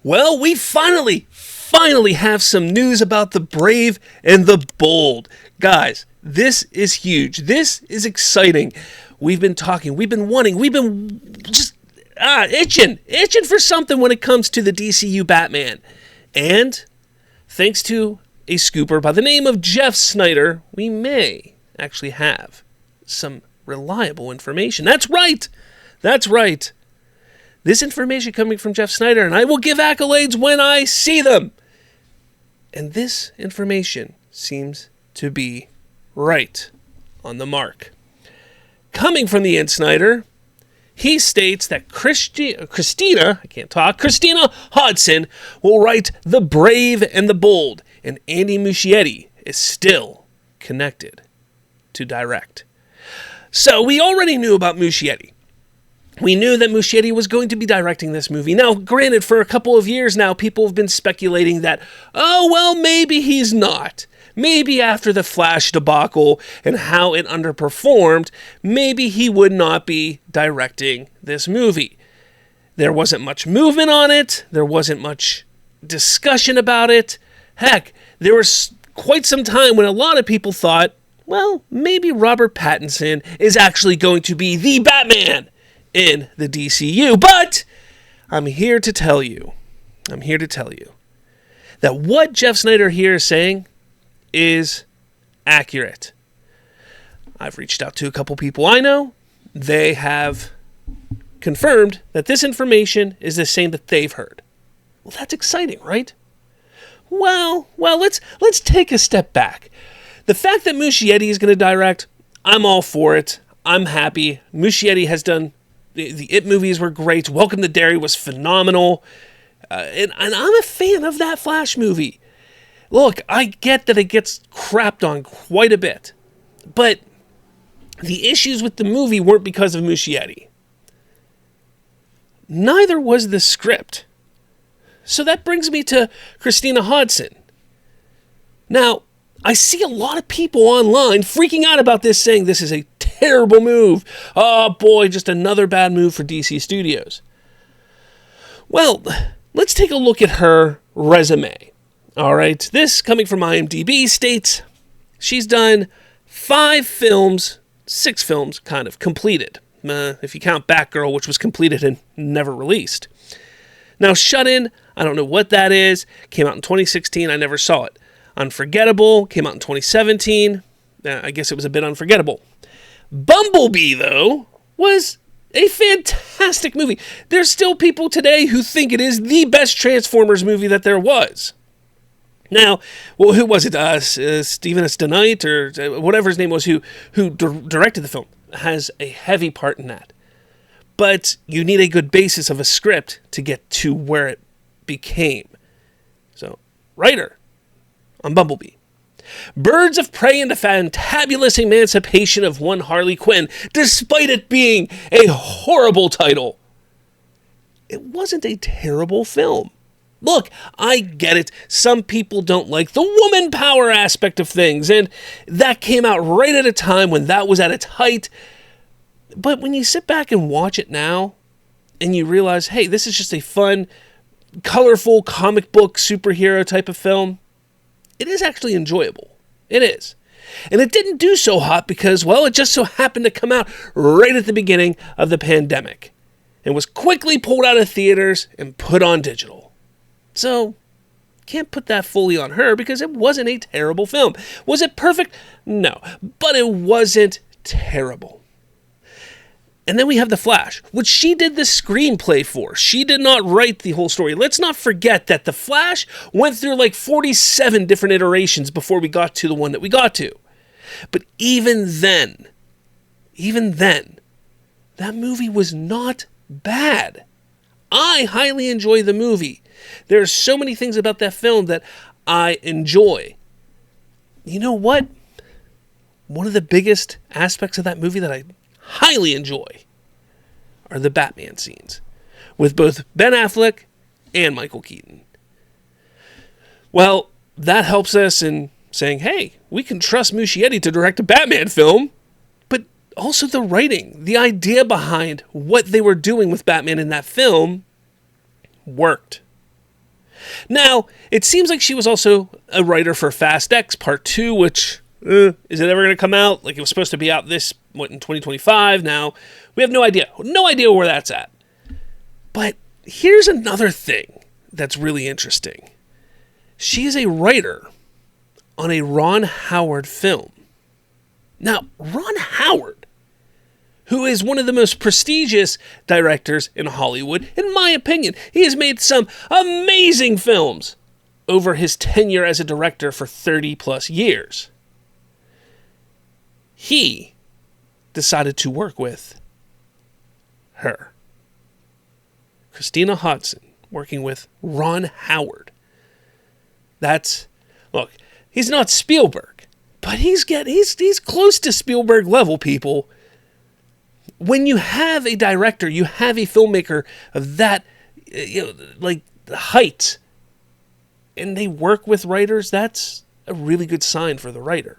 Well, we finally have some news about the Brave and the Bold. Guys, this is huge. This is exciting. We've been talking, we've been just itching for something when it comes to the DCU Batman. And thanks to a scooper by the name of Jeff Sneider, we may actually have some reliable information. That's right. This information coming from Jeff Sneider, and I will give accolades when I see them. And this information seems to be right on the mark. Coming from the Sneider, he states that Christina Hodson will write The Brave and the Bold, and Andy Muschietti is still connected to direct. So we already knew about Muschietti. We knew that Muschietti was going to be directing this movie. Now, granted, for a couple of years now, people have been speculating that, maybe he's not. Maybe after the Flash debacle and how it underperformed, maybe he would not be directing this movie. There wasn't much movement on it. There wasn't much discussion about it. Heck, there was quite some time when a lot of people thought, well, maybe Robert Pattinson is actually going to be the Batman in the DCU. But I'm here to tell you that what Jeff Sneider here is saying is accurate. I've reached out to a couple people I know. They have confirmed that this information is the same that they've heard. Well, that's exciting, right? Well, let's take a step back. The fact that Muschietti is going to direct, I'm all for it. I'm happy. Muschietti has done the It movies were great. Welcome to Derry was phenomenal. And I'm a fan of that Flash movie. Look, I get that it gets crapped on quite a bit. But the issues with the movie weren't because of Muschietti. Neither was the script. So that brings me to Christina Hodson. Now, I see a lot of people online freaking out about this, saying this is a terrible move. Oh boy, just another bad move for DC Studios. Well, let's take a look at her resume. All right, this coming from IMDb states she's done 6 films kind of completed. If you count Batgirl, which was completed and never released. Now, Shut In, I don't know what that is. Came out in 2016. I never saw it. Unforgettable came out in 2017. I guess it was a bit unforgettable. Bumblebee, though, was a fantastic movie. There's still people today who think it is the best Transformers movie that there was. Now, well, who was it? Stephen S. DeKnight, or whatever his name was, who directed the film, has a heavy part in that. But you need a good basis of a script to get to where it became. So, writer on Bumblebee. Birds of Prey and the Fantabulous Emancipation of One Harley Quinn, despite it being a horrible title. It wasn't a terrible film. Look, I get it. Some people don't like the woman power aspect of things, and that came out right at a time when that was at its height. But when you sit back and watch it now, and you realize, hey, this is just a fun, colorful comic book superhero type of film, it is actually enjoyable. It is. And it didn't do so hot because, well, it just so happened to come out right at the beginning of the pandemic and was quickly pulled out of theaters and put on digital. So, can't put that fully on her because it wasn't a terrible film. Was it perfect? No. But it wasn't terrible. And then we have The Flash, which she did the screenplay for. She did not write the whole story. Let's not forget that The Flash went through like 47 different iterations before we got to the one that we got to. But even then, that movie was not bad. I highly enjoy the movie. There are so many things about that film that I enjoy. You know what? One of the biggest aspects of that movie that I highly enjoy are the Batman scenes with both Ben Affleck and Michael Keaton. Well, that helps us in saying, hey, we can trust Muschietti to direct a Batman film, but also the writing, the idea behind what they were doing with Batman in that film worked. Now, it seems like she was also a writer for Fast X Part 2, which, is it ever going to come out? Like, it was supposed to be out in 2025 now. We have no idea. No idea where that's at. But here's another thing that's really interesting. She is a writer on a Ron Howard film. Now, Ron Howard, who is one of the most prestigious directors in Hollywood, in my opinion, he has made some amazing films over his tenure as a director for 30 plus years. He decided to work with her. Christina Hodson, working with Ron Howard. Look, he's not Spielberg, but he's close to Spielberg level, people. When you have a director, you have a filmmaker of that, height, and they work with writers, that's a really good sign for the writer.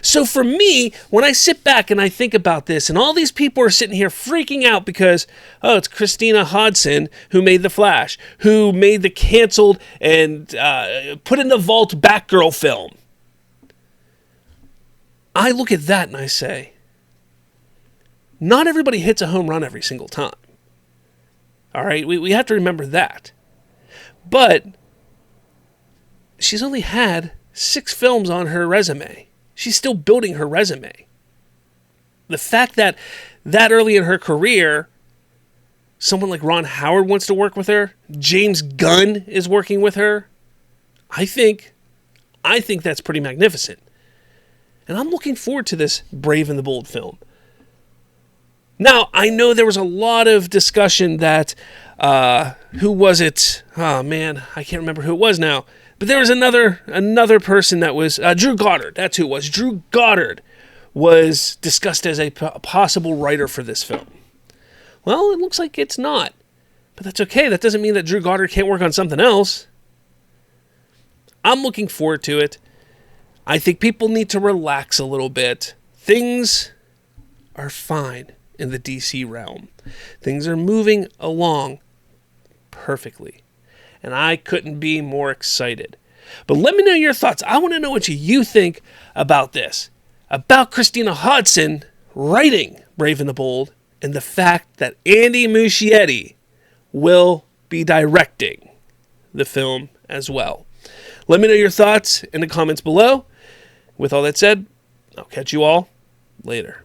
So for me, when I sit back and I think about this, and all these people are sitting here freaking out because, it's Christina Hodson who made The Flash, who made the canceled and put in the vault Batgirl film. I look at that and I say, not everybody hits a home run every single time. All right, we have to remember that. But she's only had 6 films on her resume. She's still building her resume. The fact that early in her career, someone like Ron Howard wants to work with her, James Gunn is working with her, I think that's pretty magnificent. And I'm looking forward to this Brave and the Bold film. Now, I know there was a lot of discussion that, who was it? Oh man, I can't remember who it was now. But there was another person that was, Drew Goddard, that's who it was. Drew Goddard was discussed as a possible writer for this film. Well, it looks like it's not. But that's okay. That doesn't mean that Drew Goddard can't work on something else. I'm looking forward to it. I think people need to relax a little bit. Things are fine in the DC realm. Things are moving along perfectly. And I couldn't be more excited. But let me know your thoughts. I want to know what you think about this. About Christina Hodson writing Brave and the Bold, and the fact that Andy Muschietti will be directing the film as well. Let me know your thoughts in the comments below. With all that said, I'll catch you all later.